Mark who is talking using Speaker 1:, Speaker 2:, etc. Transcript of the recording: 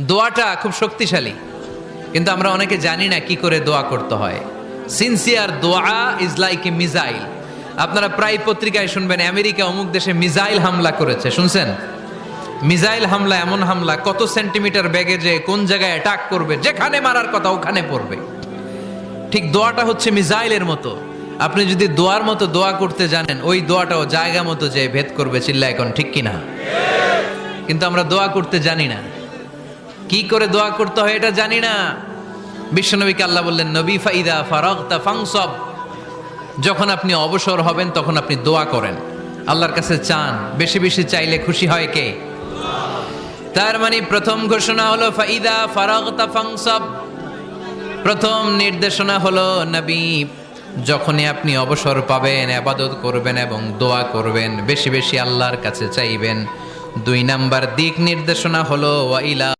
Speaker 1: দোয়াটা খুব শক্তিশালী, কিন্তু আমরা অনেকে জানি না কি করে দোয়া করতে হয়। সিনসিয়ার দোয়া ইজ লাইক এ মিসাইল। আপনারা প্রায় পত্রিকায় শুনবেন আমেরিকা অমুক দেশে মিসাইল হামলা করেছে, শুনছেন? মিসাইল হামলা এমন হামলা, কত সেন্টিমিটার বেগে যে কোন জায়গায় অ্যাটাক করবে, যেখানে মারার কথা ওখানে পড়বে। ঠিক দোয়াটা হচ্ছে মিসাইলের মতো। আপনি যদি দোয়ার মতো দোয়া করতে জানেন, ওই দোয়াটাও জায়গা মতো যে ভেদ করবে। চিল্লা এখন ঠিক কিনা? কিন্তু আমরা দোয়া করতে জানি না, কি করে দোয়া করতে হয় এটা জানি না। বিশ্বনবীকে আল্লাহ বললেন, নবী ফাইদা ফারাগতা ফানসব, যখন আপনি অবসর হবেন তখন আপনি দোয়া করেন, আল্লাহর কাছে চান। বেশি বেশি চাইলে খুশি হয় কে? তার মানে প্রথম ঘোষণা হলো ফাইদা ফারাগতা ফানসব। প্রথম নির্দেশনা হলো নবী, যখনই আপনি অবসর পাবেন ইবাদত করবেন এবং দোয়া করবেন, বেশি বেশি আল্লাহর কাছে চাইবেন। 2 নাম্বার দিক নির্দেশনা হলো ওয়াইলা